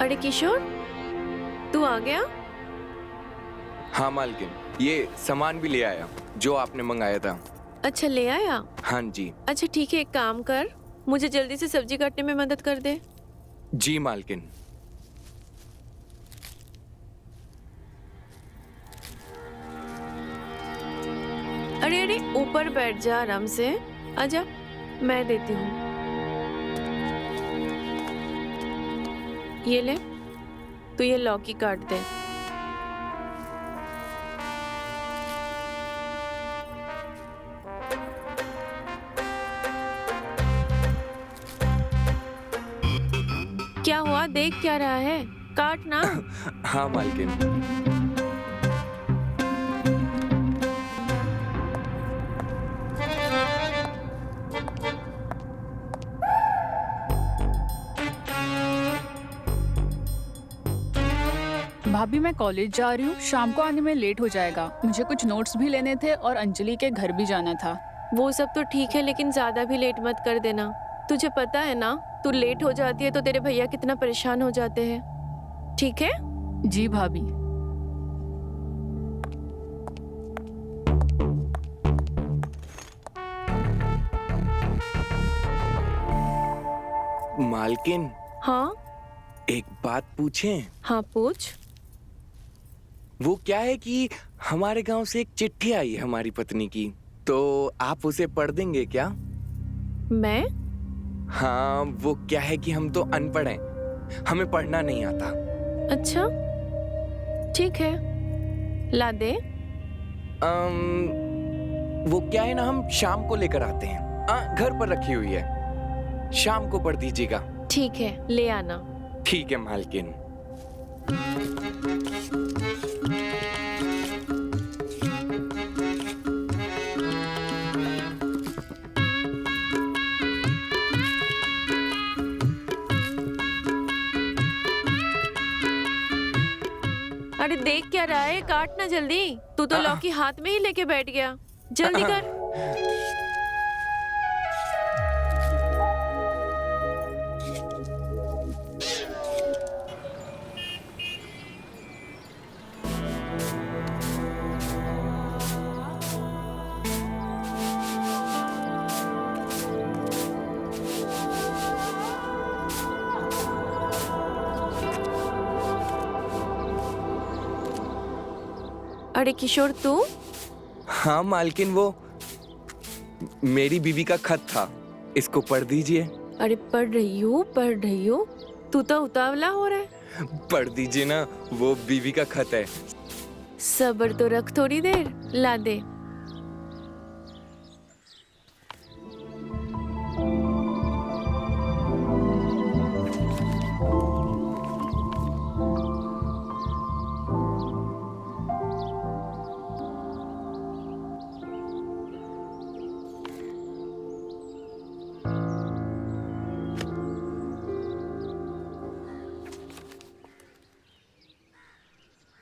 अरे किशोर, तू आ गया? हाँ मालकिन, ये सामान भी ले आया जो आपने मंगाया था। अच्छा, ले आया? हाँ जी। अच्छा ठीक है, एक काम कर, मुझे जल्दी से सब्जी काटने में मदद कर दे। जी मालकिन। अरे अरे, ऊपर बैठ जा आराम से, आजा, मैं देती हूँ। ये ले, तू ये लौकी काट दे। क्या हुआ, देख क्या रहा है? काट ना। हाँ मालकिन। भाभी मैं कॉलेज जा रही हूँ, शाम को आने में लेट हो जाएगा। मुझे कुछ नोट्स भी लेने थे और अंजलि के घर भी जाना था। वो सब तो ठीक है, लेकिन ज्यादा भी लेट मत कर देना। तुझे पता है ना, तू लेट हो जाती है तो तेरे भैया कितना परेशान हो जाते हैं। ठीक है? जी भाभी। मालकिन, हाँ एक बात पूछें? हाँ, पूछ। वो क्या है कि हमारे गांव से एक चिट्ठी आई है हमारी पत्नी की, तो आप उसे पढ़ देंगे क्या? मैं? हाँ, वो क्या है कि हम तो अनपढ़ हैं, हमें पढ़ना नहीं आता। अच्छा ठीक है, ला दे। वो क्या है ना, हम शाम को लेकर आते हैं। घर पर रखी हुई है, शाम को पढ़ दीजिएगा। ठीक है, ले आना। ठीक है मालकिन। अरे देख क्या रहा है, काट ना जल्दी। तू तो लौकी हाथ में ही लेके बैठ गया, जल्दी कर। अरे किशोर, तू? हाँ मालकिन, वो मेरी बीवी का खत था, इसको पढ़ दीजिए। अरे पढ़ रही हूँ, पढ़ रही हूँ। तू तो उतावला हो रहा है। पढ़ दीजिए ना, वो बीवी का खत है। सब्र तो रख थोड़ी देर, ला दे।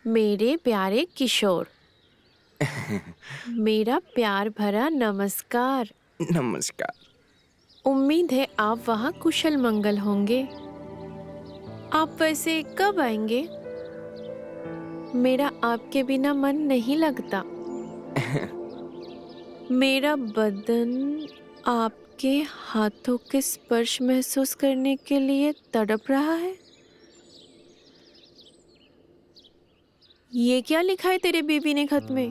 मेरे प्यारे किशोर, मेरा प्यार भरा नमस्कार। नमस्कार। उम्मीद है आप वहाँ कुशल मंगल होंगे। आप वैसे कब आएंगे? मेरा आपके बिना मन नहीं लगता। मेरा बदन आपके हाथों के स्पर्श महसूस करने के लिए तड़प रहा है। ये क्या लिखा है तेरे बीबी ने खत में?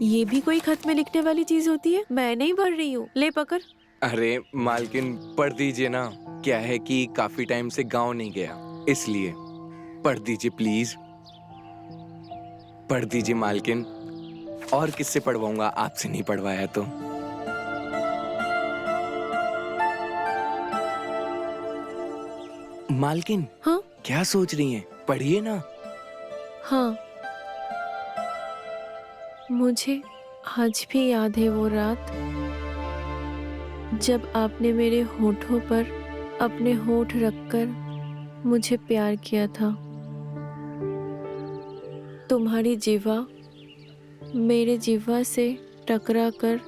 ये भी कोई खत में लिखने वाली चीज होती है? मैं नहीं भर रही हूँ, ले पकड़। अरे मालकिन, पढ़ दीजिए ना। क्या है कि काफी टाइम से गांव नहीं गया, इसलिए पढ़ दीजिए प्लीज। पढ़ दीजिए मालकिन। और किससे पढ़वाऊंगा, आपसे नहीं पढ़वाया तो। मालकिन, हाँ क्या सोच रही हैं? पढ़िए ना। हाँ, मुझे आज भी याद है वो रात जब आपने मेरे होठों पर अपने होठ रखकर मुझे प्यार किया था। तुम्हारी जिह्वा मेरे जिह्वा से टकरा कर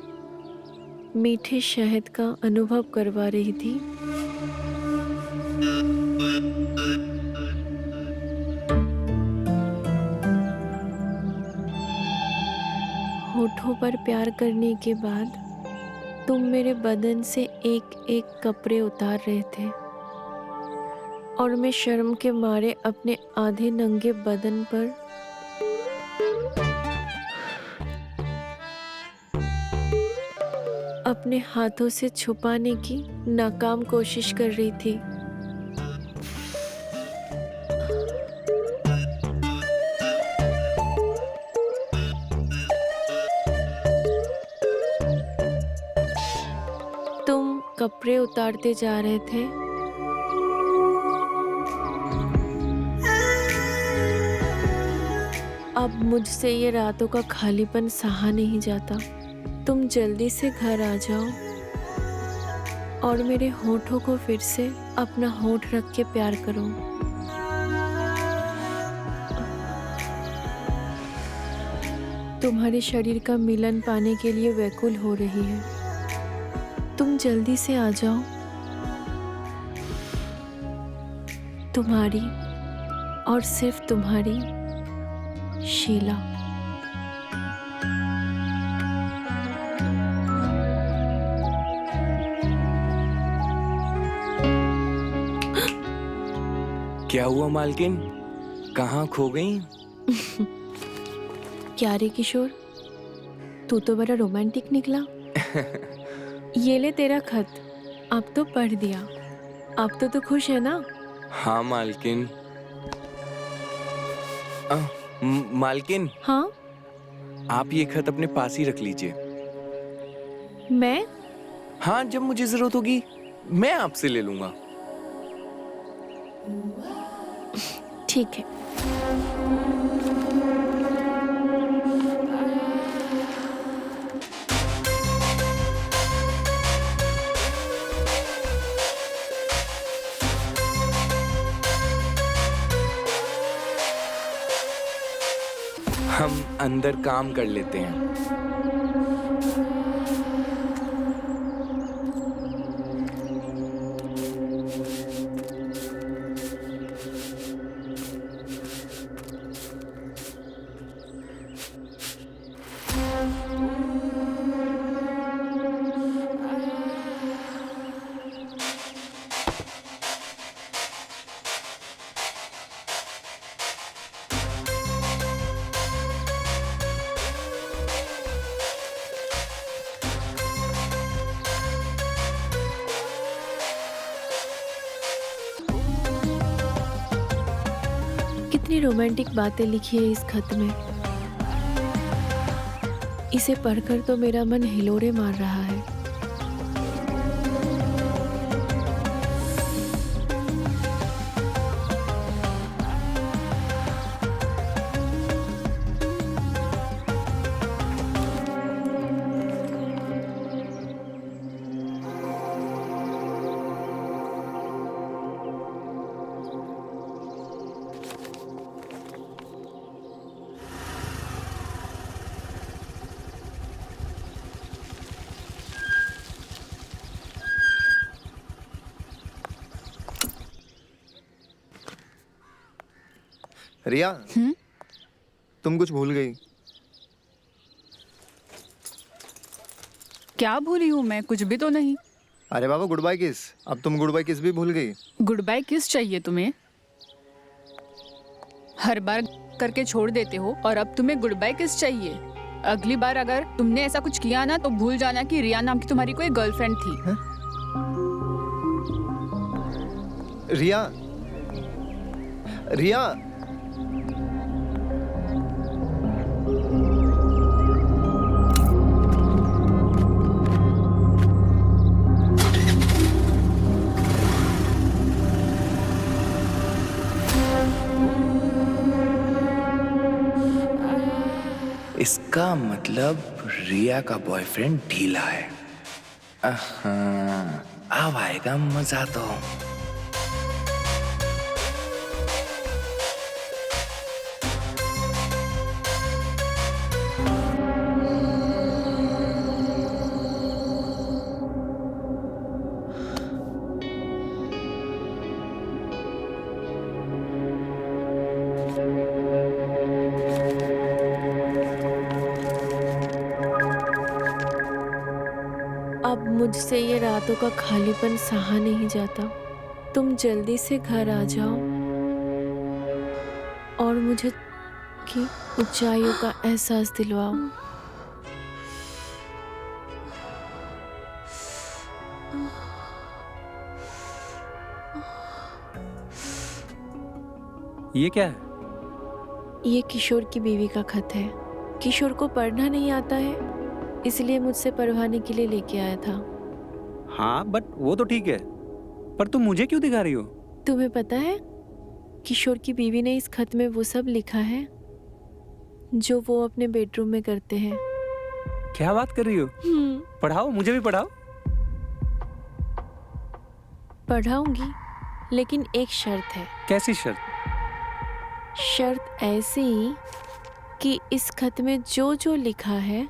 मीठे शहद का अनुभव करवा रही थी। होठों पर प्यार करने के बाद तुम मेरे बदन से एक एक कपड़े उतार रहे थे और मैं शर्म के मारे अपने आधे नंगे बदन पर अपने हाथों से छुपाने की नाकाम कोशिश कर रही थी। तुम कपड़े उतारते जा रहे थे। अब मुझसे ये रातों का खालीपन सहा नहीं जाता। तुम जल्दी से घर आ जाओ और मेरे होठों को फिर से अपना होठ रख के प्यार करो। तुम्हारे शरीर का मिलन पाने के लिए व्याकुल हो रही है। तुम जल्दी से आ जाओ। तुम्हारी और सिर्फ तुम्हारी शीला। क्या हुआ मालकिन? कहाँ खो गई? क्या रे किशोर, तू तो बड़ा रोमांटिक निकला। ये ले तेरा खत, अब तो पढ़ दिया। अब तो तू खुश है ना? हाँ मालकिन। मालकिन, हाँ, आप ये खत अपने पास ही रख लीजिए। मैं? हाँ, जब मुझे जरूरत होगी मैं आपसे ले लूंगा। ठीक है। हम अंदर काम कर लेते हैं। कितनी रोमांटिक बातें लिखी है इस खत में। इसे पढ़कर तो मेरा मन हिलोरे मार रहा है। रिया, तुम कुछ भूल गई। क्या भूली हूँ मैं? कुछ भी तो नहीं। अरे बाबा, गुड बाय किस। अब तुम गुड बाय किस भी भूल गई। गुड बाय किस चाहिए तुम्हें? हर बार करके छोड़ देते हो और अब तुम्हें गुड बाय किस चाहिए? अगली बार अगर तुमने ऐसा कुछ किया ना तो भूल जाना कि रिया नाम की तुम्हारी कोई गर्लफ्रेंड थी। रिया, रिया, इसका मतलब रिया का बॉयफ्रेंड ढीला है। अब आएगा मजा तो। अब मुझसे ये रातों का खालीपन सहा नहीं जाता। तुम जल्दी से घर आ जाओ और मुझे की ऊंचाइयों का एहसास दिलवाओ। ये क्या है? ये किशोर की बीवी का खत है। किशोर को पढ़ना नहीं आता है, इसलिए मुझसे पढ़वाने के लिए लेके आया था। हाँ बट वो तो ठीक है, पर तुम मुझे क्यों दिखा रही हो? तुम्हें पता है किशोर की बीवी ने इस खत में वो सब लिखा है जो वो अपने बेडरूम में करते हैं। क्या बात कर रही हो? पढ़ाओ, मुझे भी पढ़ाओ। पढ़ाऊंगी, लेकिन एक शर्त है। कैसी शर्त? शर्त ऐसी कि इस खत में जो जो लिखा है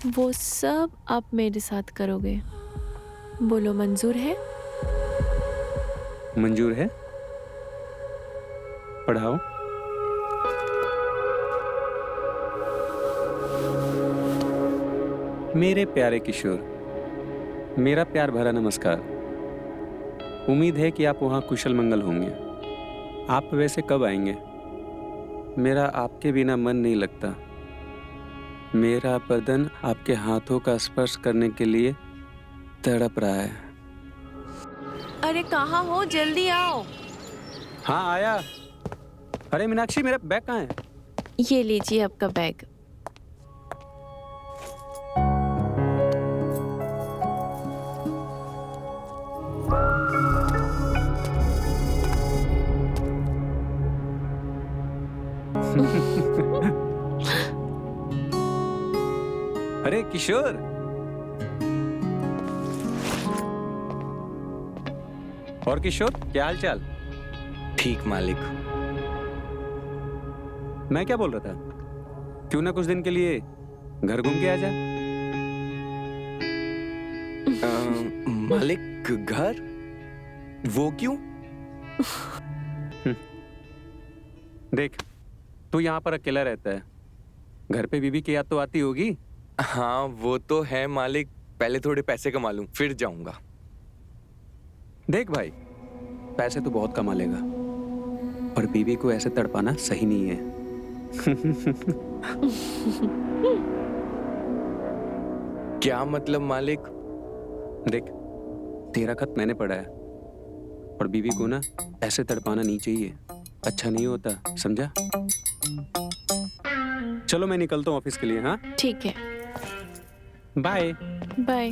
वो सब आप मेरे साथ करोगे। बोलो, मंजूर है? मंजूर है। पढ़ाओ। मेरे प्यारे किशोर, मेरा प्यार भरा नमस्कार। उम्मीद है कि आप वहाँ कुशल मंगल होंगे। आप वैसे कब आएंगे? मेरा आपके बिना मन नहीं लगता। मेरा बदन आपके हाथों का स्पर्श करने के लिए तड़प रहा है। अरे कहाँ हो? जल्दी आओ। हाँ आया। अरे मीनाक्षी, मेरा बैग कहाँ है? ये लीजिए आपका बैग। अरे किशोर, और किशोर क्या हाल चाल? ठीक मालिक। मैं क्या बोल रहा था, क्यों ना कुछ दिन के लिए घर घूम के आ जा? मालिक घर? वो क्यों? देख, तू यहाँ पर अकेला रहता है, घर पे बीबी की याद तो आती होगी। हाँ वो तो है मालिक, पहले थोड़े पैसे कमा लूं फिर जाऊंगा। देख भाई, पैसे तो बहुत कमा लेगा, पर बीबी को ऐसे तड़पाना सही नहीं है। क्या मतलब मालिक? देख, तेरा खत मैंने पढ़ा है, और बीबी को ना ऐसे तड़पाना नहीं चाहिए, अच्छा नहीं होता, समझा? चलो मैं निकलता हूँ ऑफिस के लिए। हाँ ठीक है, बाय। बाय।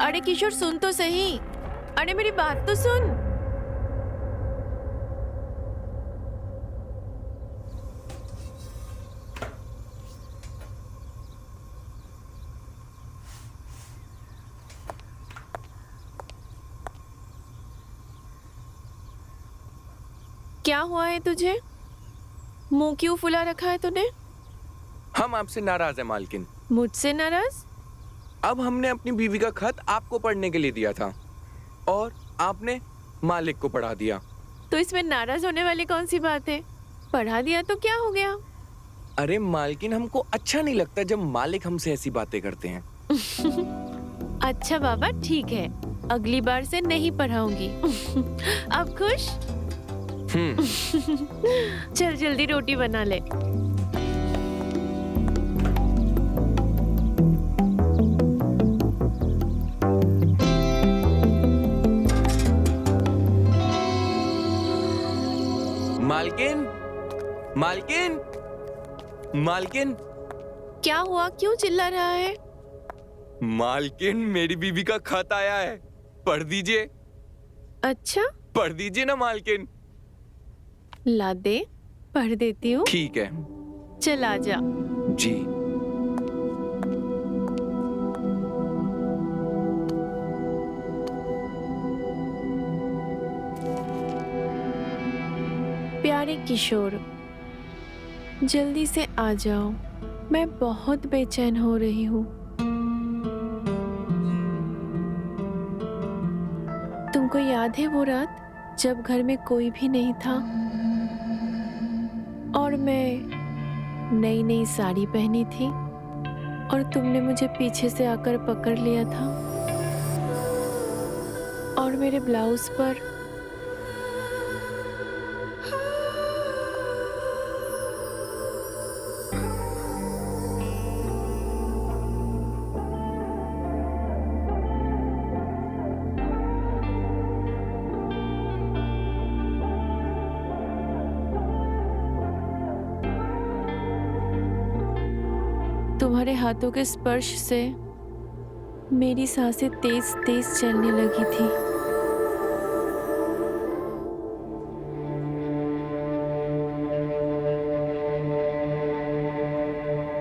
अरे किशोर सुन तो सही। अरे मेरी बात तो सुन। क्या हुआ है तुझे? मुंह क्यों फुला रखा है तूने? हम आपसे नाराज है मालकिन। मुझसे नाराज? अब हमने अपनी बीवी का खत आपको पढ़ने के लिए दिया था और आपने मालिक को पढ़ा दिया। तो इसमें नाराज होने वाली कौन सी बात है? पढ़ा दिया तो क्या हो गया? अरे मालकिन, हमको अच्छा नहीं लगता जब मालिक हमसे ऐसी बातें करते हैं। अच्छा बाबा ठीक है, अगली बार से नहीं पढ़ाऊंगी। अब खुश? चल जल्दी रोटी बना ले। मालकिन, मालकिन, मालकिन। क्या हुआ? क्यों चिल्ला रहा है? मालकिन, मेरी बीवी का खत आया है, पढ़ दीजिए। अच्छा, पढ़ दीजिए ना मालकिन। ला दे, पढ़ देती हूँ। ठीक है चल आजा। जी। प्यारे किशोर, जल्दी से आ जाओ, मैं बहुत बेचैन हो रही हूँ। तुमको याद है वो रात जब घर में कोई भी नहीं था और मैं नई नई साड़ी पहनी थी और तुमने मुझे पीछे से आकर पकड़ लिया था और मेरे ब्लाउज पर तुम्हारे हाथों के स्पर्श से मेरी सांसें तेज तेज चलने लगी थी।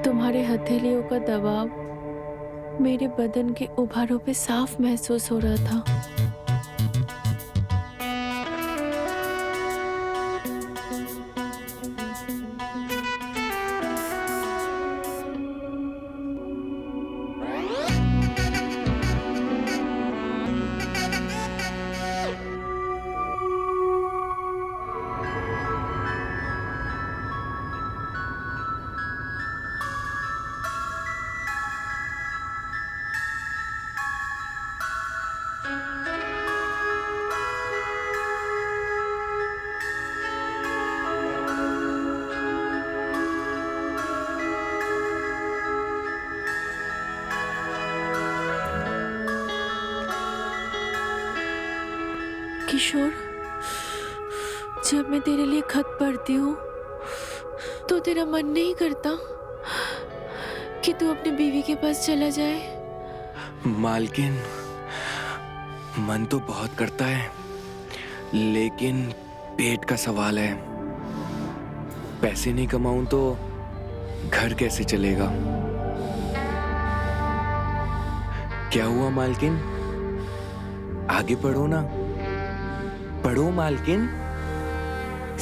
तुम्हारे हथेलियों का दबाव मेरे बदन के उभारों पे साफ महसूस हो रहा था। किशोर, जब मैं तेरे लिए खत पढ़ती हूँ तो तेरा मन नहीं करता कि तू अपनी बीवी के पास चला जाए? मालकिन, मन तो बहुत करता है, लेकिन पेट का सवाल है। पैसे नहीं कमाऊं तो घर कैसे चलेगा? क्या हुआ मालकिन? आगे पढ़ो ना, पढ़ो मालकिन।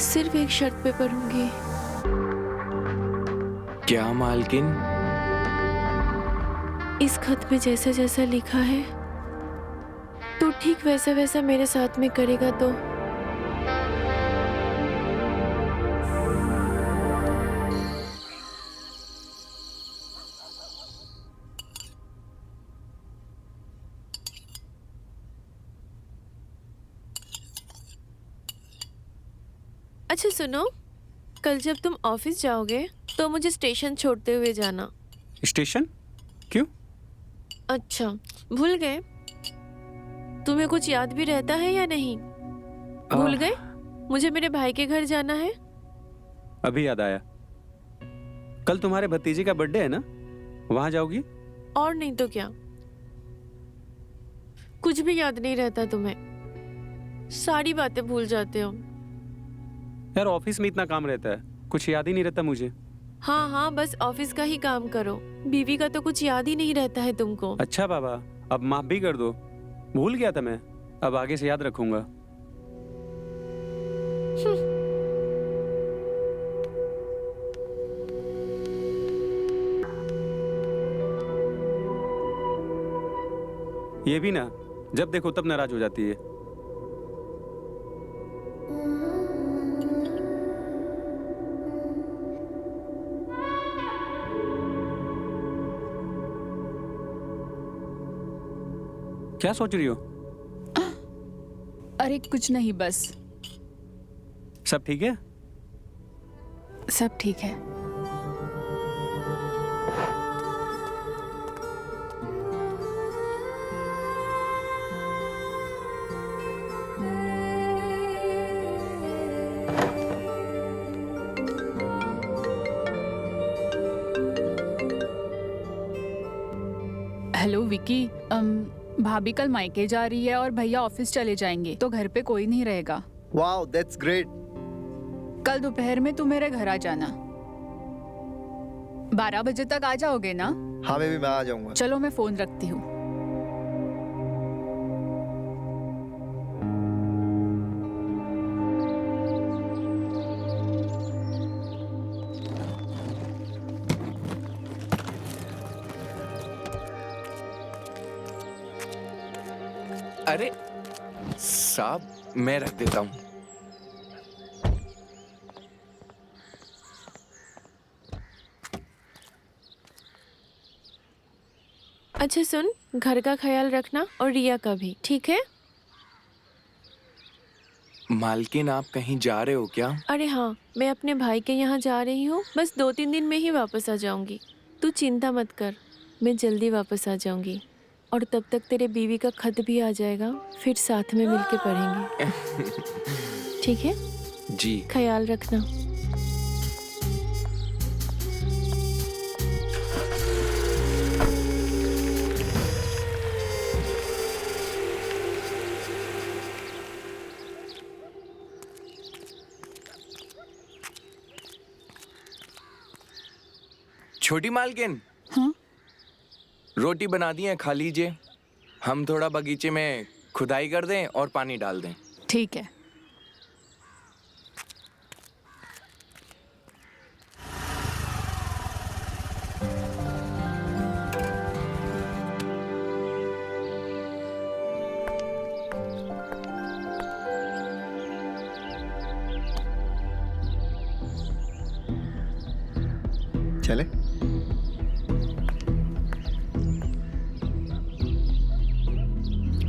सिर्फ एक शर्त पे पढ़ूंगी। क्या मालकिन? इस खत में जैसा जैसा लिखा है तो ठीक वैसा वैसा मेरे साथ में करेगा तो? अच्छा सुनो, कल जब तुम ऑफिस जाओगे तो मुझे स्टेशन छोड़ते हुए जाना। स्टेशन? क्यों? अच्छा, भूल गए? तुम्हें कुछ याद भी रहता है या नहीं? भूल गए? मुझे मेरे भाई के घर जाना है। अभी याद आया, कल तुम्हारे भतीजे का बर्थडे है ना, वहां जाओगी? और नहीं तो क्या, कुछ भी याद नहीं रहता तुम्हें, सारी बातें भूल जाते हो। यार ऑफिस में इतना काम रहता है, कुछ याद ही नहीं रहता मुझे। हाँ हाँ, बस ऑफिस का ही काम करो, बीवी का तो कुछ याद ही नहीं रहता है तुमको। अच्छा बाबा, अब माफ भी कर दो, भूल गया था मैं, अब आगे से याद रखूंगा। ये भी ना, जब देखो तब नाराज हो जाती है। क्या सोच रही हो? अरे कुछ नहीं, बस सब ठीक है? सब ठीक है। हेलो विकी, भाभी कल मायके जा रही है और भैया ऑफिस चले जाएंगे, तो घर पे कोई नहीं रहेगा। Wow that's great. कल दोपहर में तुम मेरे घर आ जाना। 12 बजे तक आ जाओगे ना? हाँ बेबी मैं आ जाऊंगा। चलो मैं फोन रखती हूँ। अरे साहब, मैं रख देता हूँ। अच्छा सुन, घर का ख्याल रखना और रिया का भी, ठीक है? मालकिन आप कहीं जा रहे हो क्या? अरे हाँ, मैं अपने भाई के यहाँ जा रही हूँ, बस 2-3 दिन में ही वापस आ जाऊंगी। तू चिंता मत कर, मैं जल्दी वापस आ जाऊंगी और तब तक तेरे बीवी का खत भी आ जाएगा, फिर साथ में मिलके पढ़ेंगे। ठीक है? जी। ख्याल रखना। छोटी मालकिन, हाँ? रोटी बना दी है, खा लीजिए। हम थोड़ा बगीचे में खुदाई कर दें और पानी डाल दें। ठीक है। चले।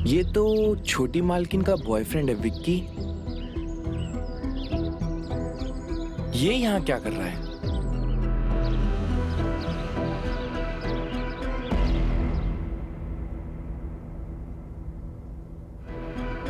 ये तो छोटी मालकिन का बॉयफ्रेंड है विक्की। ये यहाँ क्या कर रहा है?